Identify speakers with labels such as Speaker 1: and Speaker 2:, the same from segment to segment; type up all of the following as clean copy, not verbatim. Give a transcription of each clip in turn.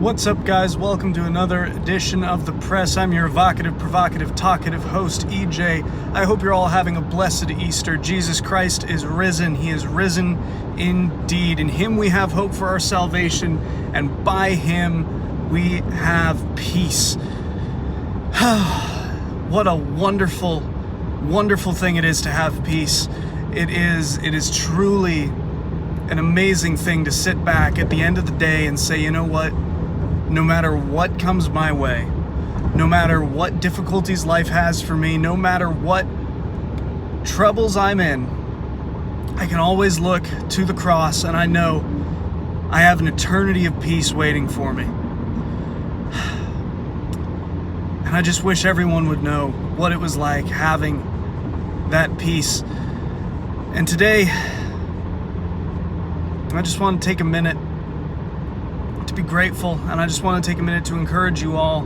Speaker 1: What's up, guys? Welcome to another edition of The Press. I'm your evocative, provocative, talkative host, EJ. I hope you're all having a blessed Easter. Jesus Christ is risen. He is risen indeed. In Him we have hope for our salvation, and by Him we have peace. What a wonderful, wonderful thing it is to have peace. It is truly an amazing thing to sit back at the end of the day and say, you know what? No matter what comes my way, no matter what difficulties life has for me, no matter what troubles I'm in, I can always look to the cross and I know I have an eternity of peace waiting for me. And I just wish everyone would know what it was like having that peace. And today, I just want to take a minute to be grateful, and I just want to take a minute to encourage you all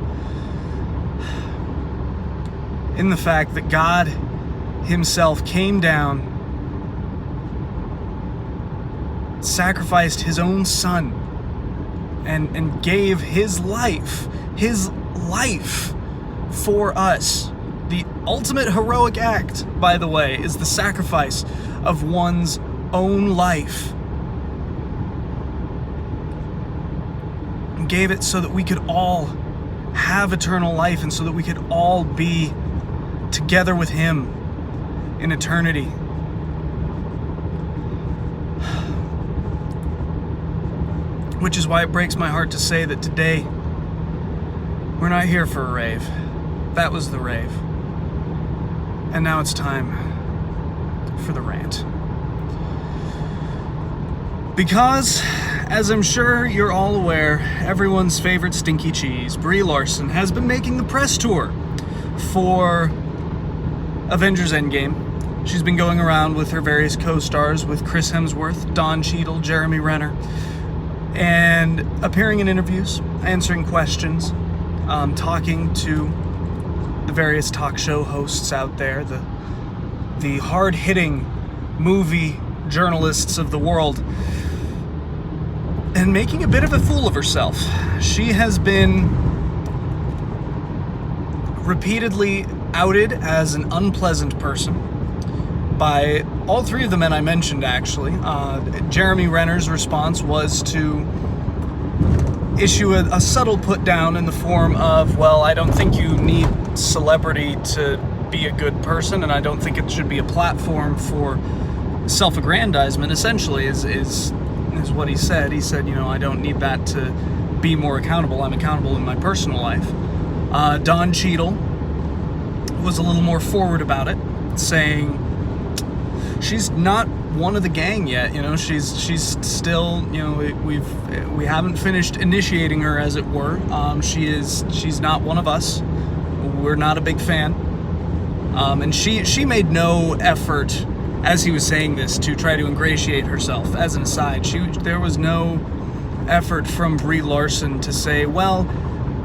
Speaker 1: in the fact that God Himself came down, sacrificed His own Son, and gave His life for us. The ultimate heroic act, by the way, is the sacrifice of one's own life. Gave it so that we could all have eternal life and so that we could all be together with Him in eternity. Which is why it breaks my heart to say that today we're not here for a rave. That was the rave. And now it's time for the rant. Because, as I'm sure you're all aware, everyone's favorite stinky cheese, Brie Larson, has been making the press tour for Avengers Endgame. She's been going around with her various co-stars, with Chris Hemsworth, Cheadle, Jeremy Renner, and appearing in interviews, answering questions, talking to the various talk show hosts out there, the hard-hitting movie journalists of the world, and making a bit of a fool of herself. She has been repeatedly outed as an unpleasant person by all three of the men I mentioned, actually. Jeremy Renner's response was to issue a subtle put down in the form of, well, I don't think you need celebrity to be a good person, and I don't think it should be a platform for self-aggrandizement, essentially, is what he said. He said, I don't need that to be more accountable. I'm accountable in my personal life. Cheadle was a little more forward about it, saying she's not one of the gang yet. She's still, we haven't finished initiating her, as it were. She's not one of us. We're not a big fan. And she made no effort, as he was saying this, to try to ingratiate herself. As an aside, there was no effort from Brie Larson to say, well,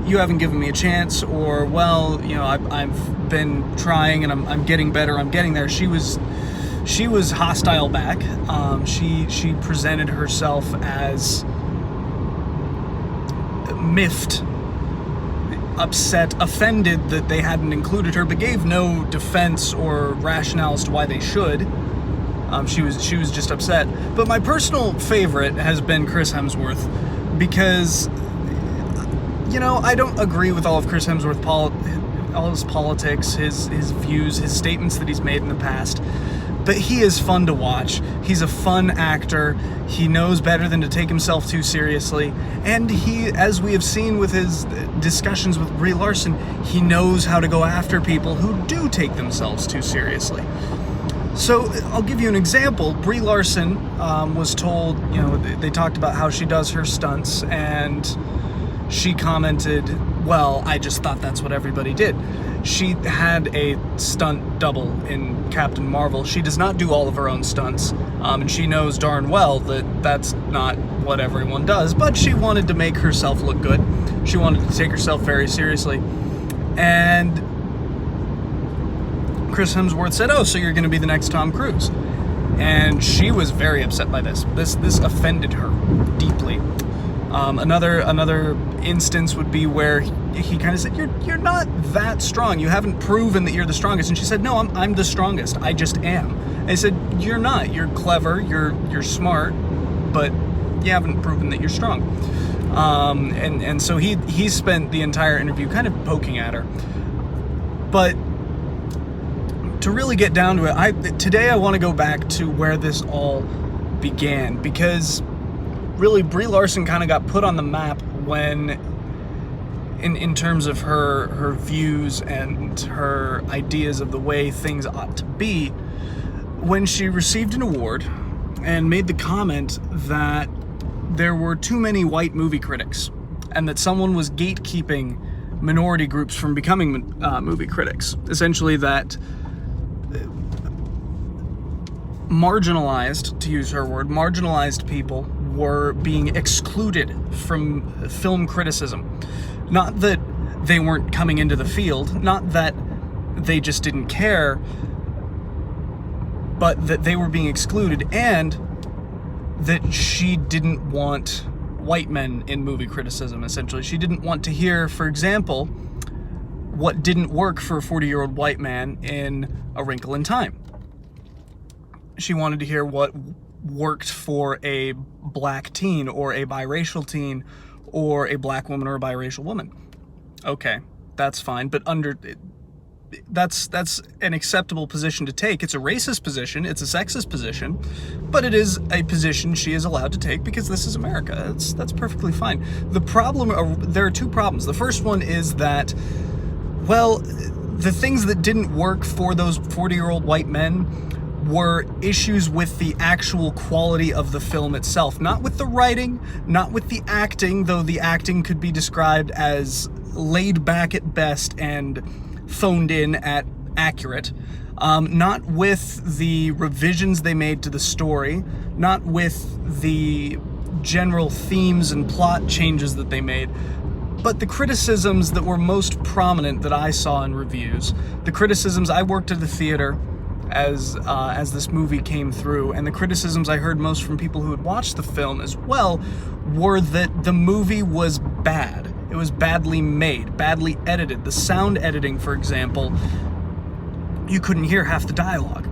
Speaker 1: you haven't given me a chance, or, well, I've been trying and I'm getting better, I'm getting there. She was hostile back. She presented herself as miffed, upset, offended that they hadn't included her, but gave no defense or rationale as to why they should. She was just upset. But my personal favorite has been Chris Hemsworth, because I don't agree with all of Chris Hemsworth all his politics, his views, his statements that he's made in the past. But he is fun to watch. He's a fun actor. He knows better than to take himself too seriously. And he, as we have seen with his discussions with Brie Larson, he knows how to go after people who do take themselves too seriously. So I'll give you an example. Brie Larson was told, they talked about how she does her stunts, and she commented, well, I just thought that's what everybody did. She had a stunt double in Captain Marvel. She does not do all of her own stunts, and she knows darn well that that's not what everyone does, but she wanted to make herself look good. She wanted to take herself very seriously. And Chris Hemsworth said, oh, so you're going to be the next Tom Cruise. And she was very upset by this. This offended her deeply. Another instance would be where he kind of said, "You're not that strong. You haven't proven that you're the strongest." And she said, "No, I'm the strongest. I just am." And he said, "You're not. You're clever. You're smart, but you haven't proven that you're strong." And so he spent the entire interview kind of poking at her. But to really get down to it, today I want to go back to where this all began, because really Brie Larson kind of got put on the map when, in terms of her views and her ideas of the way things ought to be, when she received an award and made the comment that there were too many white movie critics and that someone was gatekeeping minority groups from becoming movie critics. Essentially that marginalized, to use her word, marginalized people were being excluded from film criticism. Not that they weren't coming into the field, not that they just didn't care, but that they were being excluded, and that she didn't want white men in movie criticism, essentially. She didn't want to hear, for example, what didn't work for a 40-year-old white man in A Wrinkle in Time. She wanted to hear what worked for a black teen or a biracial teen or a black woman or a biracial woman. Okay, that's fine, but that's an acceptable position to take. It's a racist position, it's a sexist position, but it is a position she is allowed to take because this is America. That's perfectly fine. There are two problems. The first one is that, well, the things that didn't work for those 40-year-old white men were issues with the actual quality of the film itself, not with the writing, not with the acting, though the acting could be described as laid back at best and phoned in at accurate, not with the revisions they made to the story, not with the general themes and plot changes that they made, but the criticisms that were most prominent that I saw in reviews. The criticisms, I worked at the theater as this movie came through, and the criticisms I heard most from people who had watched the film as well were that the movie was bad. It was badly made, badly edited. The sound editing, for example, you couldn't hear half the dialogue.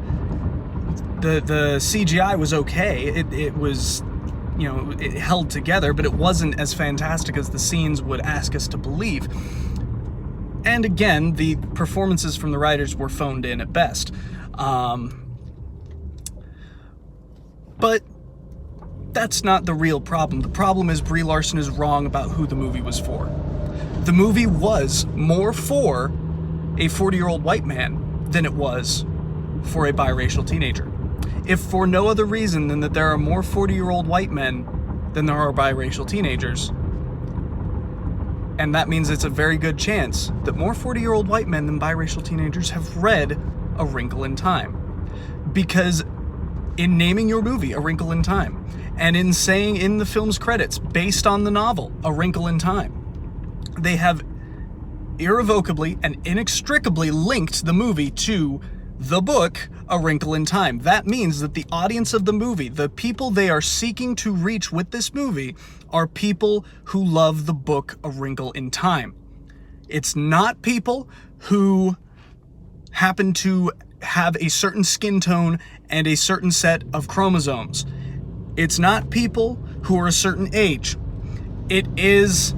Speaker 1: The CGI was okay. It was, it held together, but it wasn't as fantastic as the scenes would ask us to believe. And again, the performances from the writers were phoned in at best. But that's not the real problem. The problem is Brie Larson is wrong about who the movie was for. The movie was more for a 40-year-old white man than it was for a biracial teenager. If for no other reason than that there are more 40-year-old white men than there are biracial teenagers, and that means it's a very good chance that more 40-year-old white men than biracial teenagers have read A Wrinkle in Time. Because in naming your movie A Wrinkle in Time, and in saying in the film's credits, based on the novel A Wrinkle in Time, they have irrevocably and inextricably linked the movie to the book A Wrinkle in Time. That means that the audience of the movie, the people they are seeking to reach with this movie, are people who love the book A Wrinkle in Time. It's not people who happen to have a certain skin tone and a certain set of chromosomes. It's not people who are a certain age. It is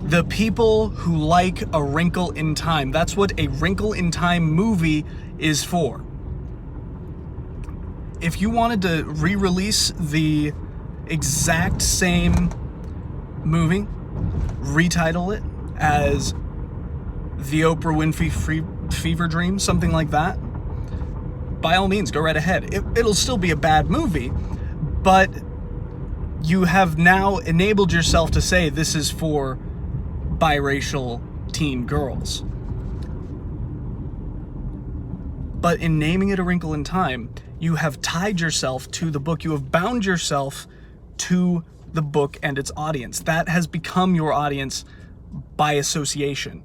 Speaker 1: the people who like A Wrinkle in Time. That's what A Wrinkle in Time movie is for. If you wanted to re-release the exact same movie, retitle it as The Oprah Winfrey Fever Dream, something like that, by all means, go right ahead. It'll still be a bad movie, but you have now enabled yourself to say this is for biracial teen girls. But in naming it A Wrinkle in Time, you have tied yourself to the book. You have bound yourself to the book and its audience. That has become your audience by association.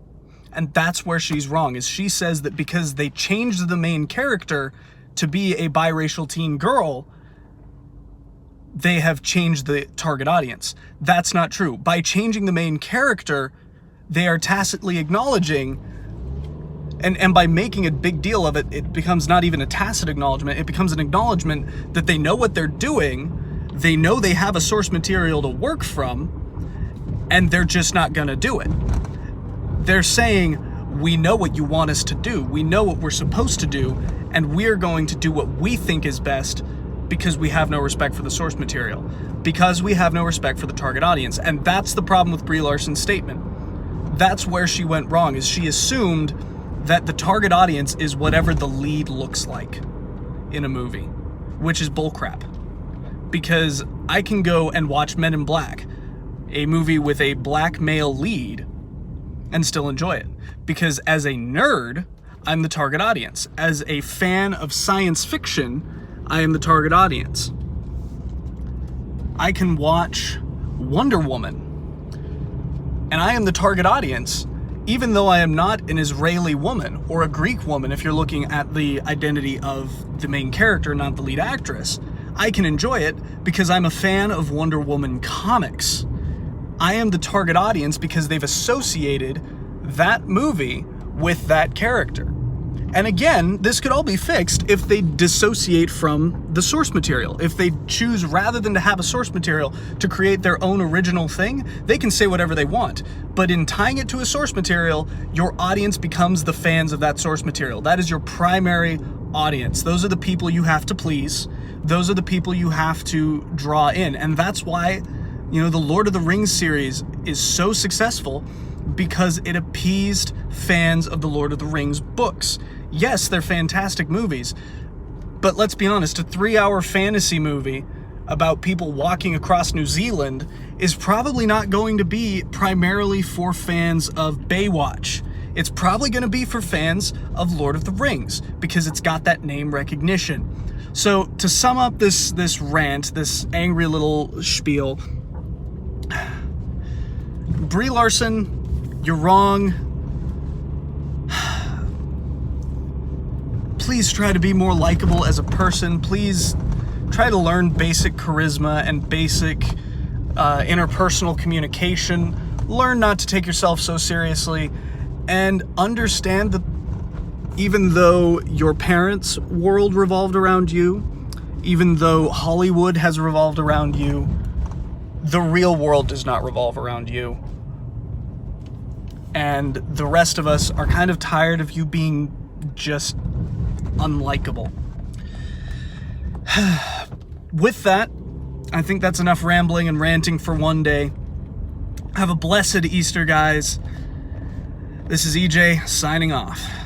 Speaker 1: And that's where she's wrong, is she says that because they changed the main character to be a biracial teen girl, they have changed the target audience. That's not true. By changing the main character, they are tacitly acknowledging, and by making a big deal of it, it becomes not even a tacit acknowledgement, it becomes an acknowledgement that they know what they're doing, they know they have a source material to work from, and they're just not gonna do it. They're saying, we know what you want us to do, we know what we're supposed to do, and we're going to do what we think is best because we have no respect for the source material, because we have no respect for the target audience. And that's the problem with Brie Larson's statement. That's where she went wrong, is she assumed that the target audience is whatever the lead looks like in a movie, which is bullcrap. Because I can go and watch Men in Black, a movie with a black male lead, and still enjoy it. Because as a nerd, I'm the target audience. As a fan of science fiction, I am the target audience. I can watch Wonder Woman, and I am the target audience, even though I am not an Israeli woman or a Greek woman if you're looking at the identity of the main character, not the lead actress. I can enjoy it because I'm a fan of Wonder Woman comics. I am the target audience because they've associated that movie with that character. And again, this could all be fixed if they dissociate from the source material. If they choose, rather than to have a source material, to create their own original thing, they can say whatever they want. But in tying it to a source material, your audience becomes the fans of that source material. That is your primary audience. Those are the people you have to please. Those are the people you have to draw in. And that's why, the Lord of the Rings series is so successful, because it appeased fans of the Lord of the Rings books. Yes, they're fantastic movies, but let's be honest, a 3-hour fantasy movie about people walking across New Zealand is probably not going to be primarily for fans of Baywatch. It's probably going to be for fans of Lord of the Rings, because it's got that name recognition. So to sum up this rant, this angry little spiel, Brie Larson, you're wrong. Please try to be more likable as a person. Please try to learn basic charisma and basic interpersonal communication. Learn not to take yourself so seriously, and understand that even though your parents' world revolved around you, even though Hollywood has revolved around you, the real world does not revolve around you. And the rest of us are kind of tired of you being just unlikable. With that, I think that's enough rambling and ranting for one day. Have a blessed Easter, guys. This is EJ signing off.